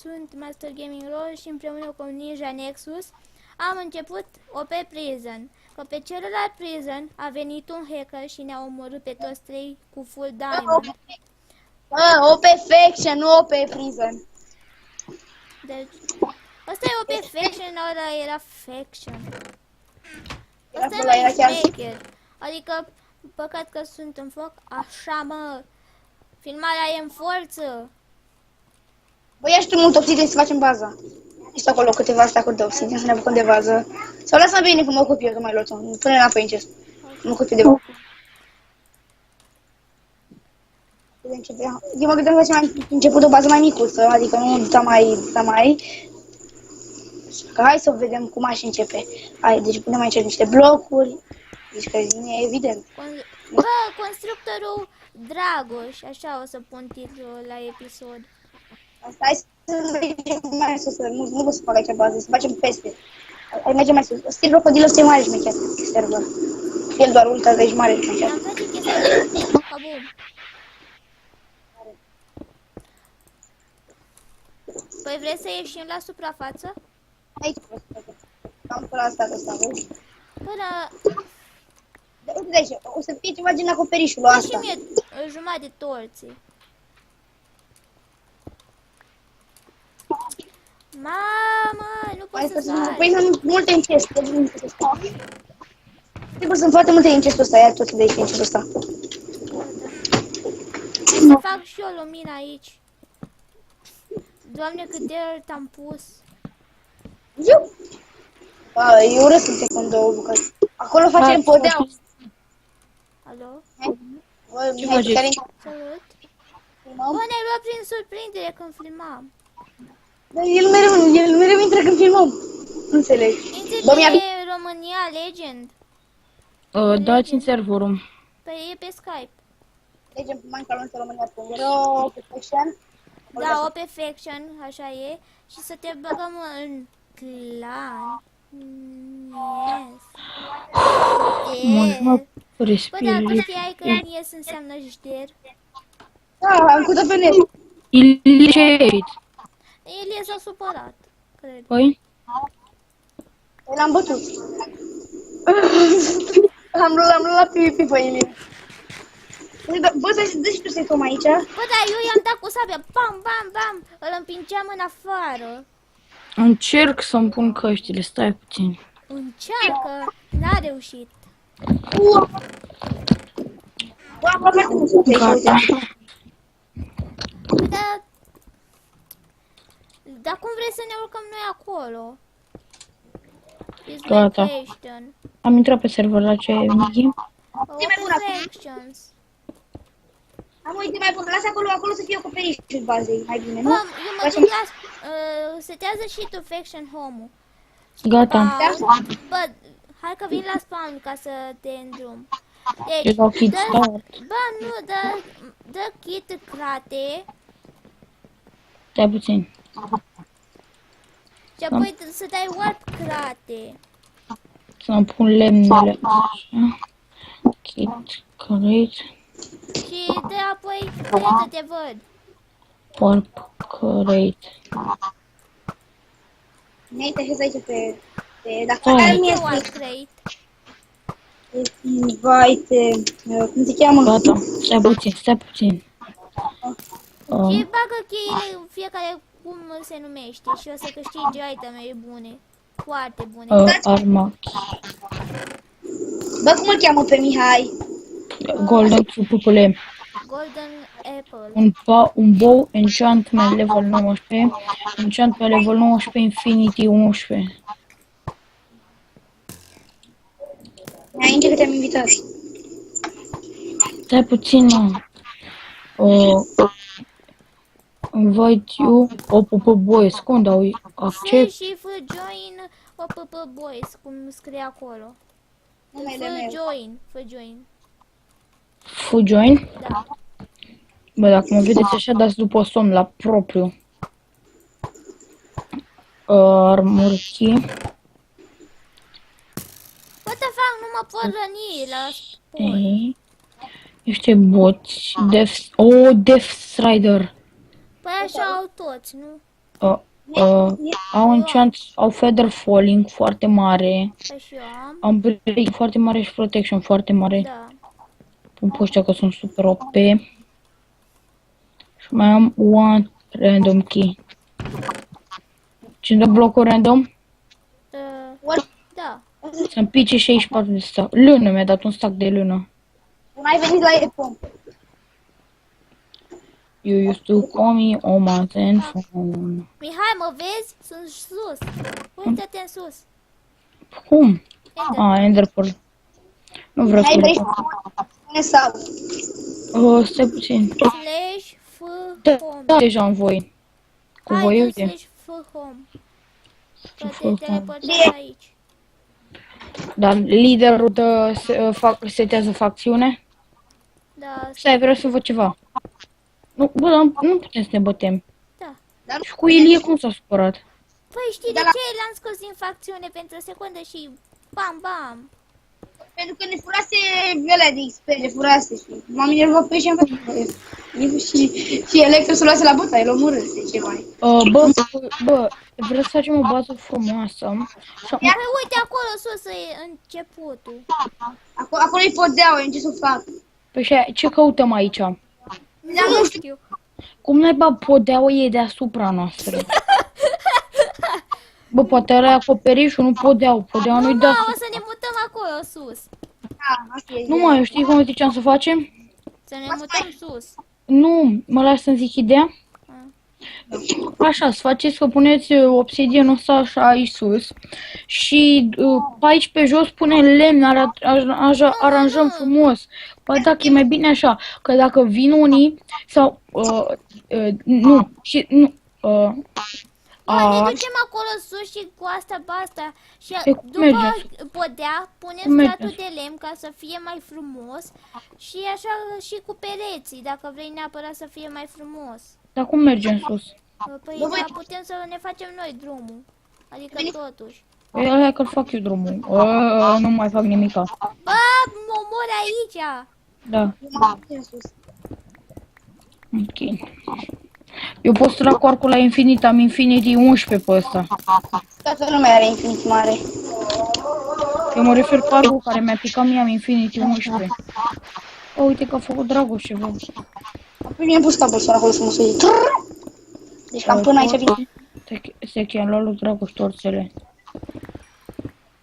sunt Master Gaming Roll și împreună cu Ninja Nexus am început OP Prison. Că pe celălalt Prison a venit un hacker și ne-a omorât pe toți trei cu full diamond. OP Faction, nu OP Prison. Deci, ăsta e OP Faction, ăla era Faction. Ăsta e mai șmecher. Adică, păcat că sunt în foc. Așa, mă. Filmarea e în forță. Băi, ia și tu mult obsidian să facem baza. Este acolo câteva stacuri de obsidian să ne apucăm de bază. Sau lasă-mă bine că mă ocup eu, că mai luat-o. Pune înapoi în chest. Mă ocup eu de bază. Eu mă gândeam că facem început o bază mai micuță, adică nu mai. Că hai să vedem cum aș începe. Hai, deci punem aici niște blocuri. Deci că e evident. Bă, constructorul Dragoș, așa o să pun titlul la episod. Asta hai să mergem mai sus, nu pot să fac aici bază, să facem peste. Hai mergem mai sus. Stil crocodil ăsta e mare șmecher, server. El doar ultra de aici mare șmecher. Am face chestia de kabum. Păi vrei să ieșim la suprafață? Aici pot să fac. Am până la statul ăsta, vezi? Până... Uite de aici, o să fie ceva gen acoperișul Dă și ăsta. mie jumătate de torții. Mamă, nu pot să sar. Păi sunt multe în chest, deci nu pot să stai. Sigur, sunt foarte multe în chestul ăsta, ia tot de aici în chestul ăsta. Să fac și eu lumină aici. Doamne, cât de alt am pus. Eu? Eu urăsc în secund două bucăți. Acolo facem podea. Alo? Ce faceți? Salut. Bă, ne-ai luat prin surprindere când filmam. Dar el mereu intră când filmăm. Nu înțeleg. Intri pe România Legend. Dați în serverul. Păi e pe Skype. Legend pe Minecraft.ro, pe Faction. Da, o perfection, așa e. Și să te băgăm în clan. Yes. Mă Bă, respir. dacă știai că yes înseamnă jder. Da, am cutat pe net. Illicit. Elie s-a supărat, cred. Păi? L-am bătut. Am luat PvP pe Ilie. Bă, dă și tu să-i tom aici. Bă, dar eu i-am dat cu sabia. Bam, bam, bam. Îl împingeam în afară. Încerc să-mi pun căștile, stai puțin. Încearcă. N-a reușit. Bă, am luat foarte mult. Gata. Dar cum vrei să ne urcăm noi acolo? Gata. Am intrat pe server la ce Migi. Perfections. Am uite mai bun, lasă acolo să fie acoperișul bazei, mai bine, nu? Bă, eu mă duc la... setează și tu Faction Home-ul. Gata. Bă, hai că vin la spawn ca să te îndrum. Ce Deci, dau kit start. bă, nu, dă kit crate. Stai puțin. Și apoi să dai warp crate. Să-mi pun lemnele. Așa. Kit crate. Și de apoi, să te văd. Warp crate. Ne-ai tășesc aici pe... Dacă Hai. ai mie Warp crate. invite... Cum se cheamă? Gata. Stai puțin. Și bagă cheile în fiecare cum se numește și o să câștigi iteme bune. Foarte bune. Arma. Bă, cum îl cheamă pe Mihai? Golden Pupule. Golden Apple. Un bow enchantment level 19. Enchantment level 19 Infinity 11. Înainte că te-am invitat. Stai puțin, mă. Invite you. Boys. Cum dau accept? Și fă join OPP Boys, cum scrie acolo. Numele Fă meu. join. Fu join? Da. Bă, dacă mă vedeți așa, dați după somn la propriu. Armor key. What the fuck, nu mă pot răni la spawn. Ei. Niște boți. Death Strider. Păi așa au toți, nu? Au enchant, au feather falling foarte mare, Păi și eu am. am break foarte mare și protection foarte mare. Da. Pun pe ăștia că sunt super OP. Și mai am one random key. Cine dă blocul random? Da. Să-mi pice 64 de stack. Lână, mi-a dat un stack de lână. Mai venit la Epom. You used to call me on my phone. Mihai, mă vezi? Sunt sus. Uită-te în sus. Cum? Enter. Ender Pearl. Nu vreau Hai, să vrei le să spune sau? stai puțin. Slash f Da, home. deja am voi. Cu Hai, voi, dă uite. slash f home. Că F te home. teleportezi aici. Dar liderul setează facțiune? Da, Stai, vreau să văd ceva. Nu, bă, dar nu putem să ne bătem. da. Și cu Ilie cum s-a supărat? Păi știi de Da, la- ce l-am scos din facțiune pentru o secundă și bam, bam. Pentru că ne furase alea de XP, le furase și m-am enervat pe și am făcut. Și Electro s-o luase la bătaie, l-o omorâse ceva. Bă, vreau să facem o bază frumoasă. Și Păi uite acolo sus e începutul. Acolo-i podeaua, eu ce să fac? Păi și ce căutăm aici? Nu știu. Cum naiba podeaua e deasupra noastră? Bă, poate are acoperișul, nu podeaua. Podeaua nu-i Nu, deasupra. o să ne mutăm acolo sus. Da, asta e. Nu mai, eu știi cum ziceam să facem? Să ne mutăm sus. Nu, mă lași să-mi zic ideea? Așa, să faceți că puneți obsidianul ăsta așa aici sus și pe aici pe jos punem lemn, aranjăm frumos. Ba dacă e mai bine așa, că dacă vin unii sau nu, și nu, Bă, ne ducem acolo sus și cu asta basta. Și E, cum după merge? podea punem Cum merge? stratul de lemn ca să fie mai frumos. Și așa și cu pereții, dacă vrei neapărat să fie mai frumos. dar cum mergem sus? Păi Bă, da, putem să ne facem noi drumul. Adică totuși. Păi hai că-l fac eu drumul. Nu mai fac nimica. Bă, mă omor aici. Da, ok. Eu pot să cu arcul la infinit, am Infinity 11 pe ăsta. Toată lumea are infinit mare. Eu mă refer pe arcul care mi-a picat mie, am Infinity 11. O, uite că a făcut Dragoș ceva. Apoi mi-am pus capul să acolo frumos. Deci cam până aici vine. Se cheamă la lui Dragoș torțele.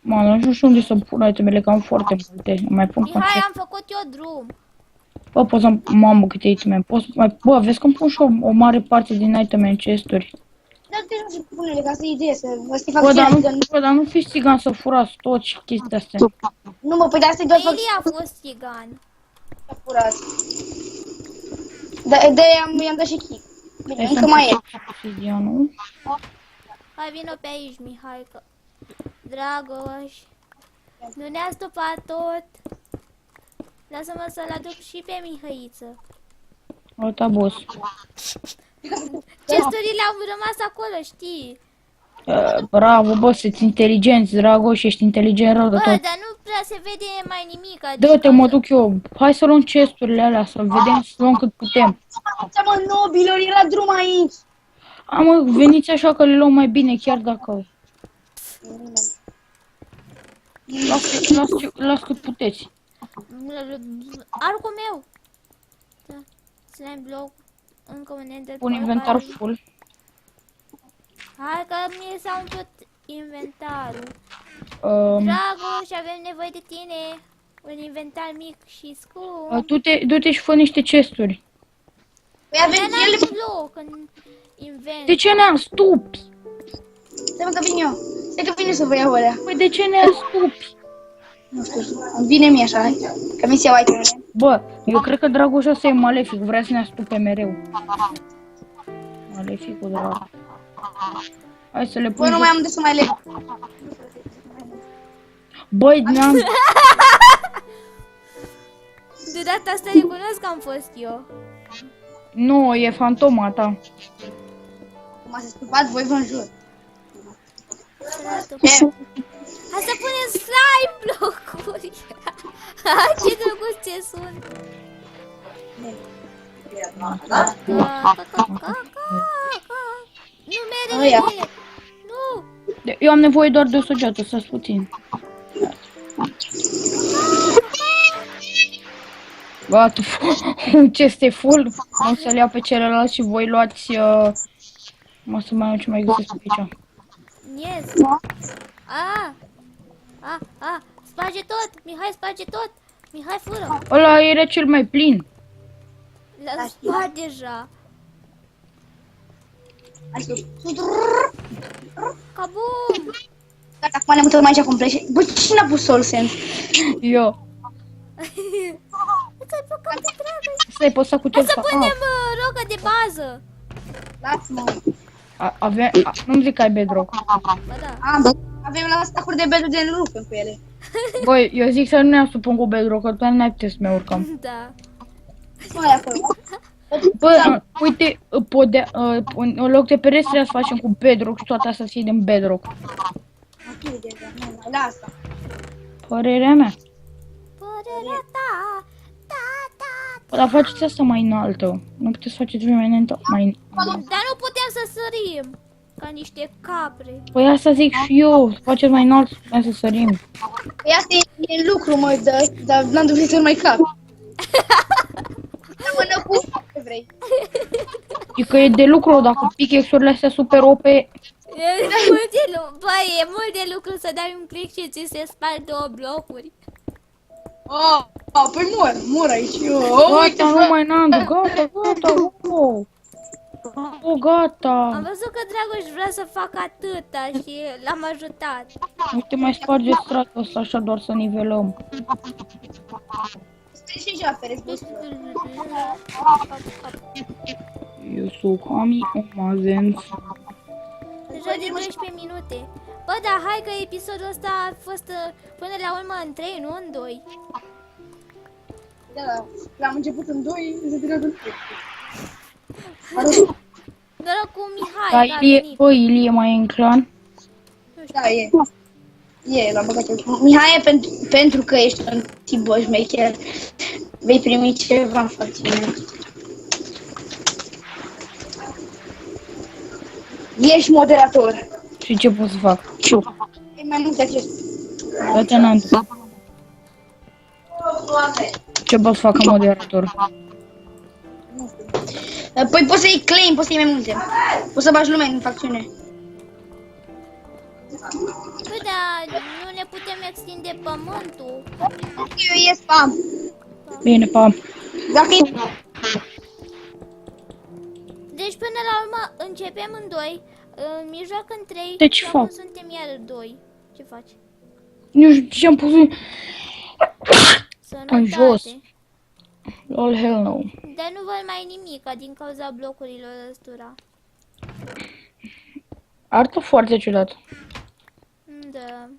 Mă, nu știu unde să pun itemele, că am foarte multe. Mai pun Mihai, concept. am făcut eu drum. Bă, pot să... Mamă, câte iteme. Bă, vezi că îmi pun și o mare parte din iteme în chesturi. Dar te nu și pune-le, ca asta e idee, să vă stii Bă, facțiune. dar nu fiți țigan să furați tot și chestia astea. Nu mă, păi de asta e doar Eli a fost țigan. furați. De-aia i-am dat și kick. Bine, Hai încă să-mi mai e. fac obsidianul. Hai, vino pe aici, Mihai, că... Dragoș, nu ne-a stupat tot. Lasă-mă să-l aduc și pe Mihăiță. Alta boss. Chesturile au rămas acolo, știi? Bravo, bă, sunteți inteligenți, Dragoș, ești inteligent rău de Bă, tot. dar nu prea se vede mai nimic. Adică Dă-te, mă duc eu. Hai să luăm chesturile alea, să vedem, să luăm cât putem. Ce mă, nobilor, era drum aici. Mă, veniți așa că le luăm mai bine, chiar dacă... Las cât puteți. Arcul meu. Da. Slime block. Încă un ender. Pun inventar full. Hai că mie s-a umplut inventarul. Um, Dragoș, avem nevoie de tine. Un inventar mic și scump. Du-te și fă niște chesturi. Păi avem Dar ele. n-am loc în invent. De ce ne-am stupi? Stai mă că vin eu. Stai că vin eu să vă iau alea. Păi de ce ne-am stupi? Nu știu, îmi vine mie așa, hai. Că mi se iau itemele. Bă, eu cred că Dragoș ăsta e malefic, vrea să ne astupe mereu. Maleficul, drag. Hai să le Bă, pun. nu mai am unde să mai leg. Băi, ne-am... De data asta recunosc că am fost eu. Nu, e fantoma ta. Cum ați stupat, voi vă înjur. Hai să punem slime blocuri. Ce drăguțe sunt. Nu merge Aia. bine. Nu. Eu am nevoie doar de o săgeată, stați puțin. Gata, ce este full. O să-l iau pe celălalt și voi luați... Mă să mai ce mai găsesc pe aici. Yes. Sparge tot. Mihai, sparge tot. Mihai, fură. Ăla era cel mai plin. L-a spart deja. Hai sus. Kabum. Gata, acum ne mutăm aici complet. Bă, cine a pus Soul Sense? Eu. Ți-ai făcut de dragă. Stai, poți să cu Hai să cel punem roca de bază. Lasă-mă. Nu-mi zic că ai bedrock. Bă, da. Avem la stacuri de bedul de rupem cu ele. Băi, eu zic să nu ne asupăm cu bedrock, că doar n-ai putea să ne urcăm. Da. Nu ai acolo. Bă, uite, în loc de pereți trebuie să facem cu bedrock și toate astea să fie din bedrock. Ok, deja, nu mai lasă. Părerea mea. Părerea ta. Da. Bă, dar faceți asta mai înaltă. Nu puteți să faceți mai înaltă. Dar nu putem să sărim. Ca niște capre. Păi asta zic și eu, să faceți mai înalt, putem să sărim. Păi asta e lucru, mă, dar n-am dorit să-l mai cap. Mână cu ce vrei. E că e de lucru, dacă pickaxe-urile astea super OP, E mult de lucru. Băi, e mult de lucru să dai un click și ți se sparg 2 blocuri. Păi mor aici. gata, nu mai n-am, gata, gata. Am văzut că Dragoș vrea să facă atâta și l-am ajutat. Uite, mai sparge stratul ăsta așa doar să nivelăm. Stai și joapere, Eu sunt Kami Omazens. Deja de 12 minute. Bă, dar hai că episodul ăsta a fost până la urmă în 3, nu în 2. Da, l-am început în 2, se termină în 3. Noroc cu Mihai, Da, că a Ilie, venit. bă, Ilie mai e în clan? Da, e. E, l-am băgat eu. Mihai, pentru că ești un tip șmecher, vei primi ceva în facțiune. Ești moderator. Și ce pot să fac? E mai mult de acest. Dă-te înăuntru. Ce pot să fac ca moderator? Nu știu. Păi poți să iei claim, poți să iei mai multe. Poți să bagi lume în facțiune. Păi da, nu ne putem extinde pământul. Eu ies spam. Bine, pa. Dacă e... Deci până la urmă începem în 2, în mijloc în 3, Deci și fac. acum suntem iar 2. Ce faci? Nu știu ce am pus în jos. Sănătate. All hell no. Dar nu văd mai nimic din cauza blocurilor ăstora. Arată foarte ciudat. Da.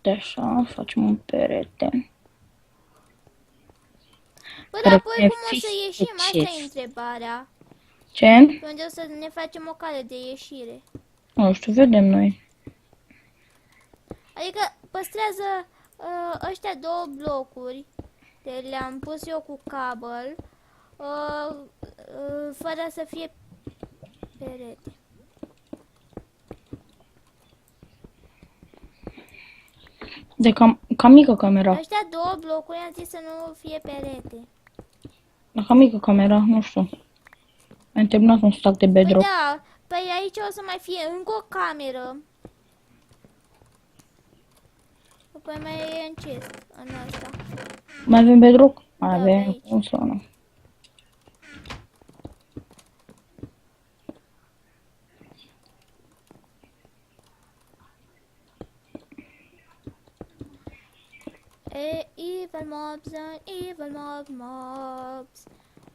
De așa, facem un perete. Bă, dar apoi Perete cum o să fix ieșim? de Asta e chef. întrebarea. Ce? Pe unde o să ne facem o cale de ieșire? Nu știu, vedem noi. Adică păstrează ăștia 2 blocuri. Le-am pus eu cu cabel. Fără să fie perete. De cam mică camera. Ăștia 2 blocuri am zis să nu fie perete. Dar cam mică camera, nu știu. Am terminat un stack de Păi bedrock. da, păi aici o să mai fie încă o cameră. Apoi mai e în chest, în asta. Mai avem bedrock? Mai Da, avem, aici. cum să nu. Evil mobs and evil mobs.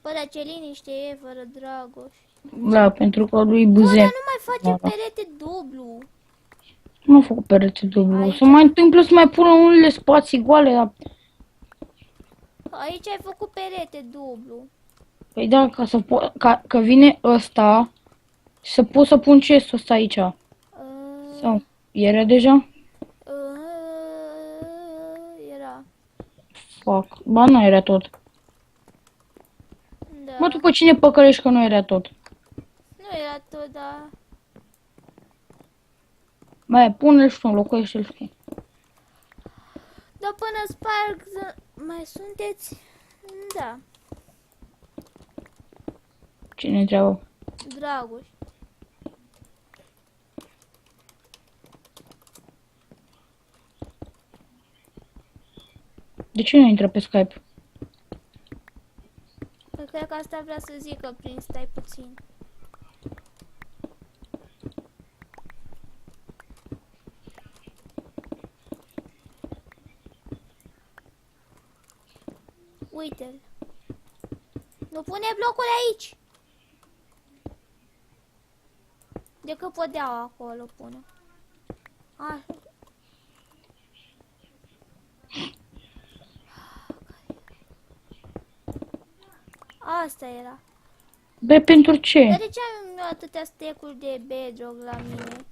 Bă, dar ce liniște e fără Dragoș. Da, pentru că lui Bă, Buzen. dar nu mai facem Da. perete dublu. Nu am făcut perete dublu. Aici? Se mai întâmplă să mai pună unele spații goale, dar... Aici ai făcut perete dublu. Păi da, ca să că vine ăsta, să pot să pun chestul ăsta aici. Sau, era deja? Era. Fuck. Ba, nu era tot. Da. Mă, tu pe cine păcălești că nu era tot? Nu Nu era tot, dar... Mai pune-l și tu, înlocuiește-l și tu. Dar până sparg, mai sunteți? Da, Cine întreabă? Dragoș. De ce nu intră pe Skype? Păi cred că asta vrea să zică prin stai puțin. Uite-l. Nu pune blocul aici. Decât podeaua acolo pune. Așa. Asta era. Bă, pentru ce? Dar de ce am eu atâtea stecuri de bedrock la mine?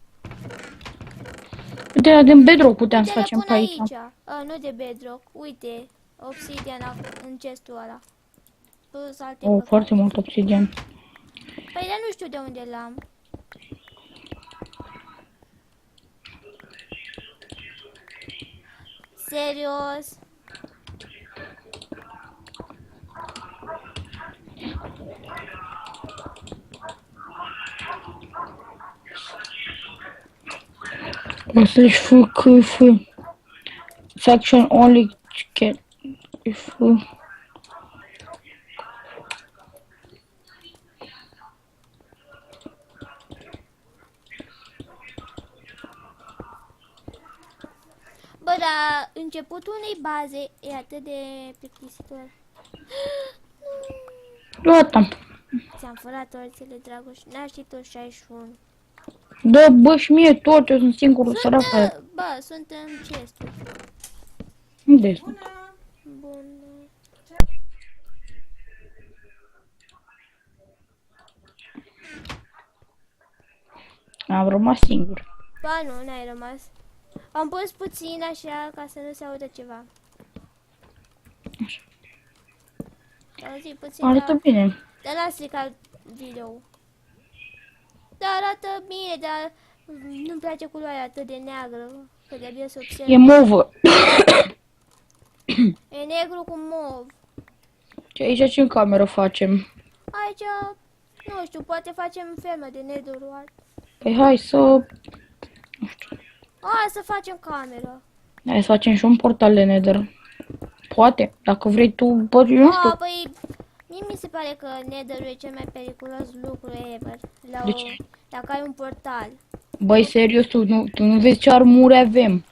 De la din bedrock puteam să Uite, le facem pun pe aici. aici. Nu de bedrock. Uite, obsidian în chestul ăla. Plus alte Oh, păcate. foarte mult obsidian. Păi dar nu știu de unde l-am. Serios? Slash f section only can if Bă, dar începutul unei baze e atât de plictisitor. gata. Ți-am furat orțele, Dragoș. N-aș ști tot 61. Da, bă, și mie tot, eu sunt singurul sărac care... Bă, sunt în chesturi. Unde sunt? Bun. Am rămas singur. Ba nu, n-ai rămas. Am pus puțin așa ca să nu se audă ceva. Așa. Auzi puțin, Arată bine. dar n-a stricat video. Dar arată bine, dar nu-mi place culoarea atât de neagră. Că de-abia să observ. E movă. E negru cu mov. Ce aici ce în cameră facem? Aici, nu știu, poate facem fermă de netherite. Păi hai să... Nu știu. Hai să facem cameră. Hai să facem și un portal de nether. Poate, dacă vrei tu, bă, eu nu știu. Păi, mie mi se pare că netherul e cel mai periculos lucru ever. De ce? Dacă ai un portal. Băi, serios, tu nu vezi ce armuri avem.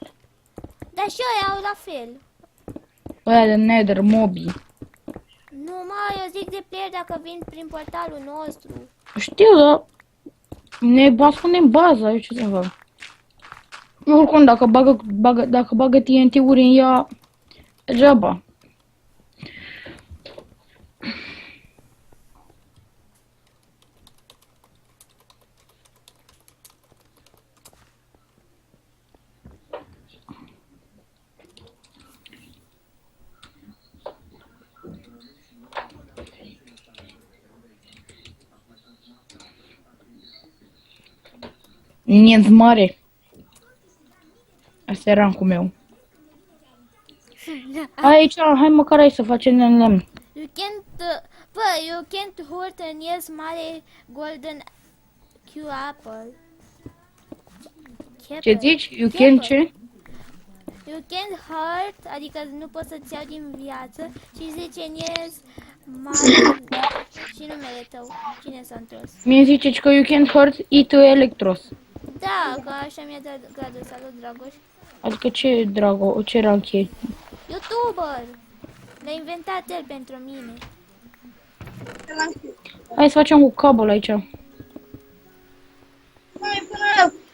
Dar și ăia au la fel. Băia de nether, mobii. Nu, mă, eu zic de player dacă vin prin portalul nostru. Știu, dar... Ne ascundem baza, eu ce să fac? Oricum, dacă bagă TNT-uri în ea, degeaba. Nienț mare. Asta era rancul meu. Aici, hai măcar aici să facem în lemn. You can't, you can't hurt an yes mare golden Q apple. Ce zici? You can ce? You can't hurt, adică nu poți să-ți iau din viață și zice în yes mare și numele tău. Cine s-a întors? Mie ziceți că you can hurt it electros. Da, că așa mi-a dat gradul. Salut, Dragoș. Adică ce, Drago, ce rank e? YouTuber! L-a inventat el pentru mine. Hai să facem cu cablu aici. Noi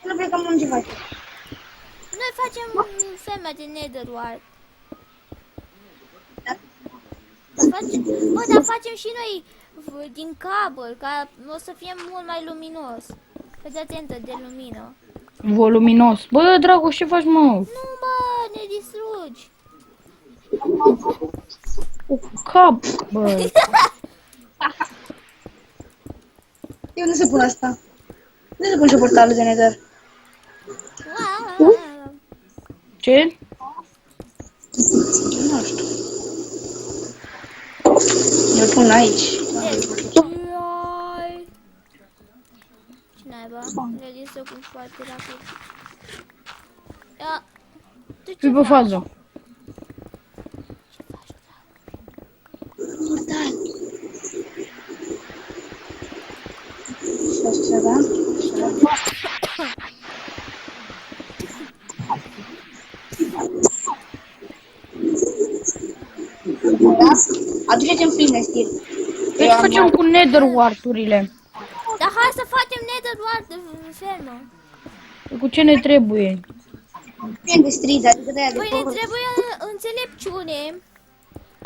până plecăm în ce faci. Noi facem ferma de netherware. Bă, dar facem și noi din cablu, ca o să fie mult mai luminos. Fă-ți atentă de lumină. Voluminos. Bă, Dragoș, ce faci, mă? Nu, bă, ne distrugi. Cu cap, bă. De unde se pune asta? Unde se pune și portalul de Nether? Ce? Nu știu. Eu pun aici. Ce naiba? Le să cu foarte rapid. Ia, tu ce Fii pe faci? fază. Portal. Și așa, da? Da? Aduceți-mi pline, Steve. Ce facem cu nether wart-urile? Dar hai să facem nether wart de fermă. Cu ce ne trebuie? Pline de strizi, adică de aia de Păi ne porc. trebuie înțelepciune,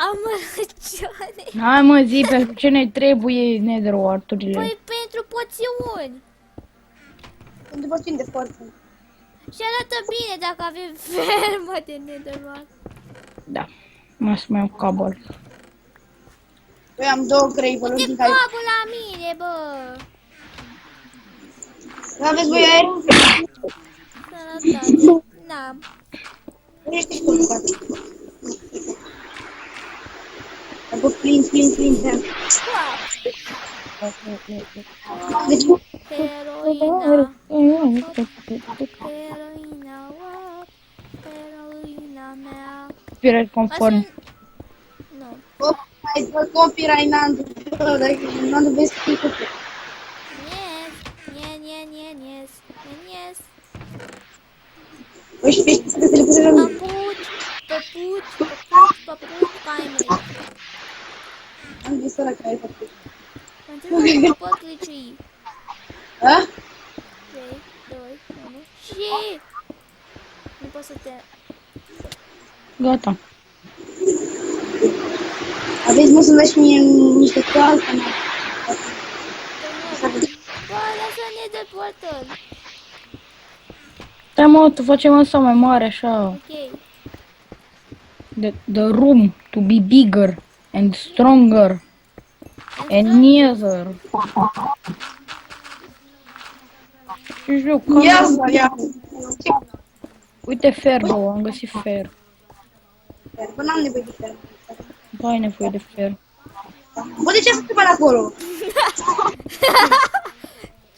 amărăciune. Hai mă, zi, pentru ce ne trebuie nether wart-urile? Păi pentru poțiuni. Pentru porțiuni de forță. Și arată bine dacă avem fermă de nether wart. Da. Mai să mai iau cabal. Eu am 2 creivăluri Uite din care... capul la mine, bă. Nu aveți voi aer? Sănătate. N-am. Ești și tu, frate. Am fost plin. Deci, Heroina. Heroina, wap. Heroina mea. Spirit conform. Nu. ai copyright n-am vezi cu Yes. Își pești să te puse la Păput, caimele. Am zis ăla care ai făcut. Mă întreb că pot cliciui. A? 3, 2, 1 și... Nu pot să te... Gata. Aveți mă să-mi dați mie niște toală? Bă, lasă-ne de portal. Da, mă, tu facem asta mai mare, așa. Ok. The room to be bigger and stronger and nearer. Și știu, Ia. uite fer, două, am găsit fer. Bă, n-am nevoie de fer. Bă, ai nevoie de fer. Bă, de ce să te bani acolo?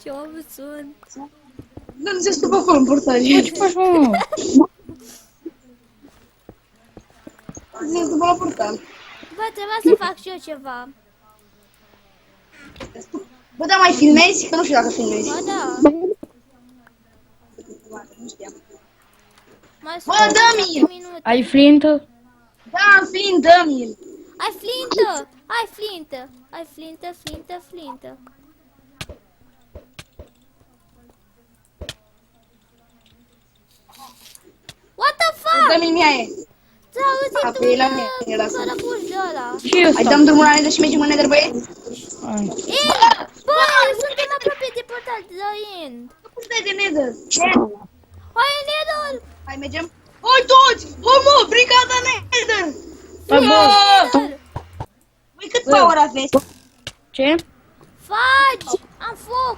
Ce om sunt? Nu se stupă acolo în portaj. Bă, ce faci, mă? Se stupă la portal. Bă, trebuia să fac și eu ceva. Bă, da, mai filmezi? Că nu știu dacă filmezi. Bă, da. Nu știam. Mai Bă, sunt dă-mi! 7 minute. Ai flint? Da, am flint, dă-mi-l. Ai flintă! Ai flintă! What the fuck? Dă-mi-l mie. Ți-a auzit A, tu pe la mine, era să- fără puș de ăla. Și Hai, ăsta. dăm drumul la Nether și mergem în Nether, băieți? Hai. Ei, bă, suntem aproape de portal de la end. Cum stai de Nether? Hai în Nether! Hai, mergem? Hai toți! Hai, mă, brigada Nether! Hai, bă. Nether! Voi cât power aveți? Ce? Fagi! Am foc!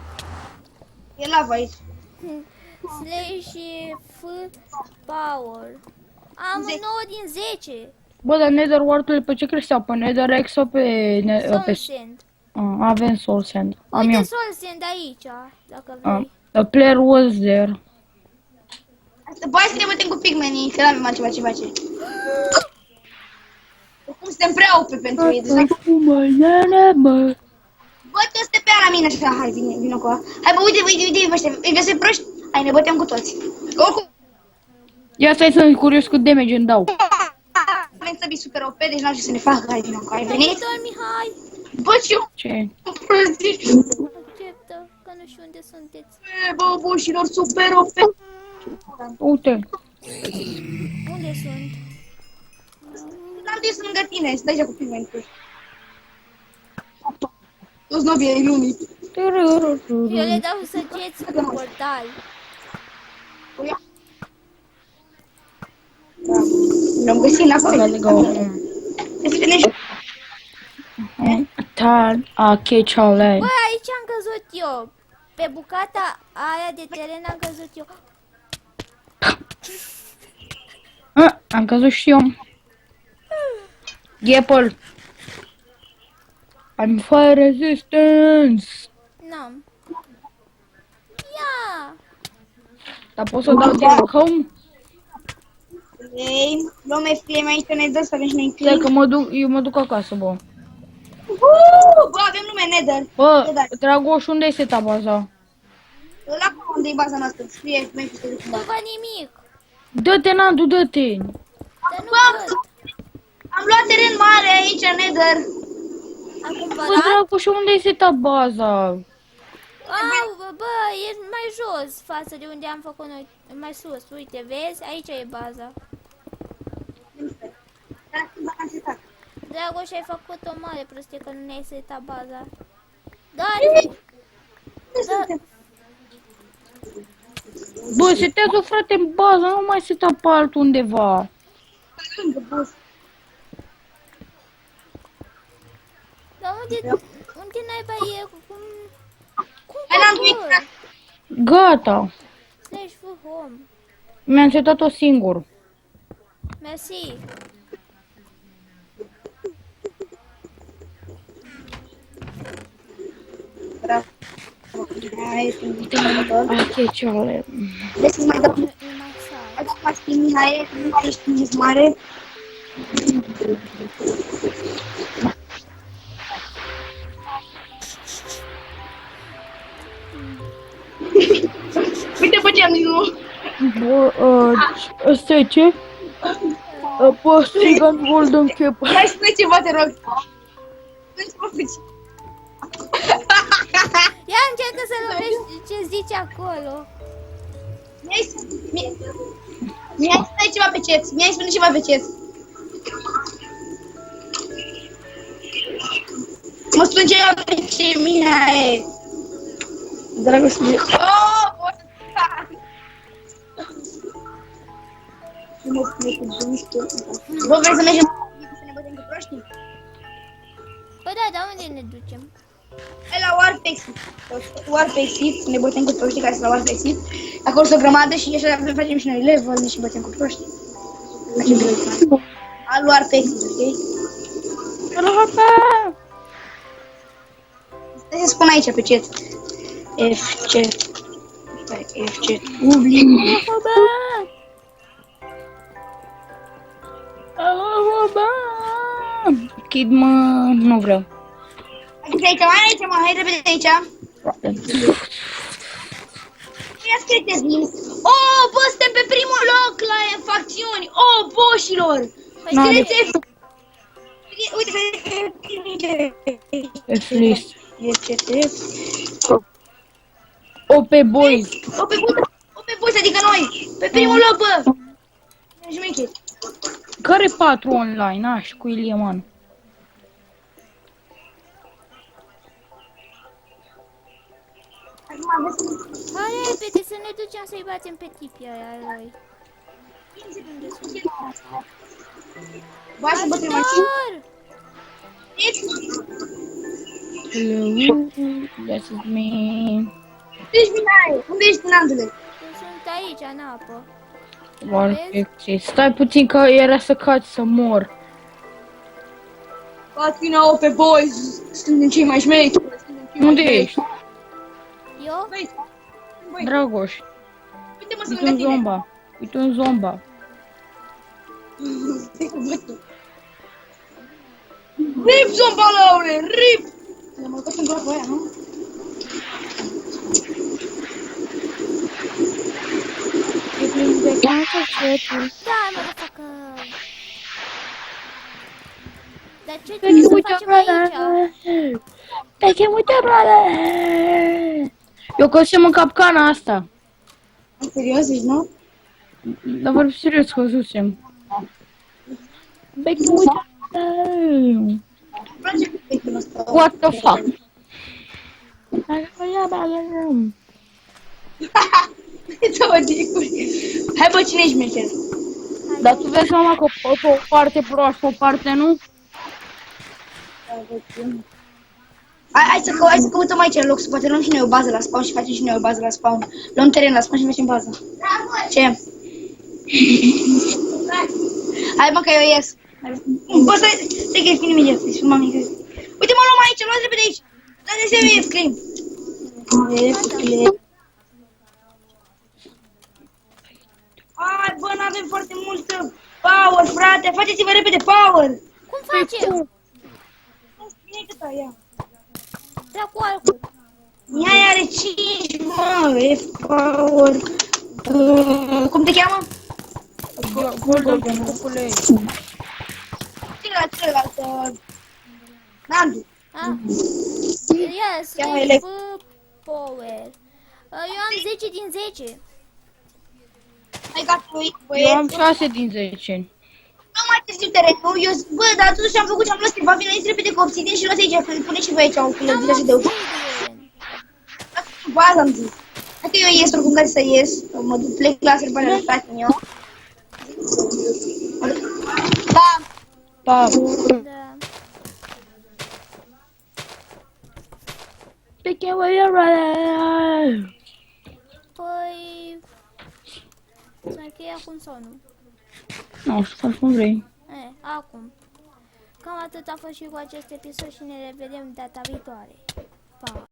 E lava aici. Slash F power. Am 9 din 10. Bă, dar nether wart-urile pe ce creșteau? Pe nether sau pe... Soul Sand. Avem soul sand. Am Uite eu. Soul Sand aici, dacă vrei. The player was there. Băi, să ne bătem cu pigmenii, că n-avem altceva ce face. Cum suntem prea OP pentru ei, deci dacă... Bă, toți te pe la mine așa, hai, vino cu ăla. Hai, bă, uite, ăștia, îi vezi proști? Hai, ne bătem cu toți. Oricum, Ia stai să-mi curios cât damage îmi dau. avem să fii super OP, deci n-am ce să ne facă, hai, vino cu ai venit? Ajutor, Mihai! Bă, ce Ce? prostii. Acceptă, că nu știu unde sunteți. Bă, boșilor, super OP. Uite. Unde sunt? N-am dus lângă tine, stai așa cu pigmentul. Toți nobii ai lumii. Eu le dau săgeți cu portal. Ne-am găsit înapoi. Gotta go. Să fii Tal, a catch all Bă, aici ce am căzut eu? Pe bucata aia de teren am căzut eu. Am căzut și eu. Gapple. I'm fire resistance. N-am. Ia! Dar pot să dau direct home? Ei, luăm FPM aici ne dă să avem și noi Stai click. că eu mă duc acasă, bă. Bă, avem lume Nether. Bă, Dragoș, unde este ta baza? La unde e baza noastră? Scrie FPM și se duce în Nu bază. văd nimic. Dă-te, Nandu, dă-te! Dar nu Bă, văd. am luat teren mare aici în Nether. Am Bă, cumpărat? Dragoș, unde este ta baza? Au, bă, e mai jos față de unde am făcut noi. Mai sus, uite, vezi? Aici e baza. Dragoș, ai făcut o mare prostie că nu ne-ai setat baza. Da-te! Da. Bă, setează, frate, în bază, nu mai seta pe altundeva. Dar unde naiba e? Cum Hai, n-am cobor? Gata. Slash full home. Mi-am setat-o singur. Mersi. Hai, sunt următor. Ok, ceale. Vreți să-ți mai dau? E mai sar. Hai să mai schimb Mihai, nu mai ești un mare. Uite pe ce am zis, nu? Bă, ăsta e ce? Bă, strigan golden cap. Hai spune ceva, te rog. Spune ce mă faci. Ia încearcă să lovești ce zice acolo. Mi-ai spune ceva pe chat. Mi-ai spune ceva pe chat. Mă spune ceva pe chat, Mihai. Dragoste. Oh, pot să nu mă spune cu buștiu. Bă, vrei să mergem să ne bătem cu proștii? Păi da, dar unde ne ducem? Hai la Warpexit, să ne bătem cu proștii care sunt la Warpexit. Acolo sunt o grămadă și așa facem și noi level și bătem cu proștii. Facem level. Al Warpexit, ok? Stai să spun aici pe chat. FC. FC. Kid, mă, nu vreau. Adică aici, mai aici, mă, hai repede aici. Ia scrie zis. Oh, bă, suntem pe primul loc la facțiuni. Oh, boșilor. Păi Scrieți scrie- F. Uite, F-list. FCT. O, pe boys. O pe bus, adică noi. Pe primul loc, bă. Șmecher. Care 4 online? A, și cu Ilie, man. Hai repede să ne ducem să-i batem pe tipii aia lui. Unde sunt? Ba, să bătem mașini. Ajutor! Hello, this is me. Unde ești, Mihai? Unde ești, Nandule? Eu sunt aici, în apă. Warpexit. Stai puțin că era să caci să mor. Patina-o pe boys. Suntem cei mai șmecheri. Unde ești? Eu? Băi, Dragoș. uite-mă să Uite lângă un tine. zomba. Uite un zomba. Rip, zombalaule, rip! Le-am arătat în groapă aia, nu? Da, motherfucker! Dar ce trebuie să facem aici? Te chem, uite, brale! Eu căsem în capcana asta. În serios, ești, nu? Dar vorbim serios, căzusem. Bec, uite! Îmi place cupecul ăsta. What the fuck? Uite, mă, dicuri. Hai, bă, cine ești șmecher? Dar tu vezi seama că pe o parte proastă, o parte nu? Hai să căutăm aici în loc, să poate luăm și noi o bază la spawn și facem și noi o bază la spawn. Luăm teren la spawn și facem bază. Ce? Hai mă că eu ies. Bă, stai că e fin imediat, deci nu m-am increzit. Uite mă, luăm aici, luați repede aici. Dați-se mie screen. Ai, bă, n-avem foarte multă power, frate. Faceți-vă repede power. Cum facem? Nu știu cât ai ea. Dracu alcu. Ea are 5, mă, e power. Cum te cheamă? Celălalt, Nandu. Ah. Yes, Cheamă deci, Elec. power. Eu am 10 din 10. Hai gata, lui, Eu am băieți. 6 din 10. Nu mai târziu terenul, eu, bă, dar totuși am făcut ce am luat ceva, veniți repede cu obsidian și luați aici, că puneți și voi aici o clădire și de ușă. Baza am zis. Hai că eu ies, oricum care să ies, mă duc, plec la sărbarea de frate eu. Da, Pa. Da. Pe ce voi ia? Păi... Să închei acum sau nu? Nu știu, faci cum vrei. Acum. Cam atât a fost și cu acest episod și ne revedem data viitoare. Pa!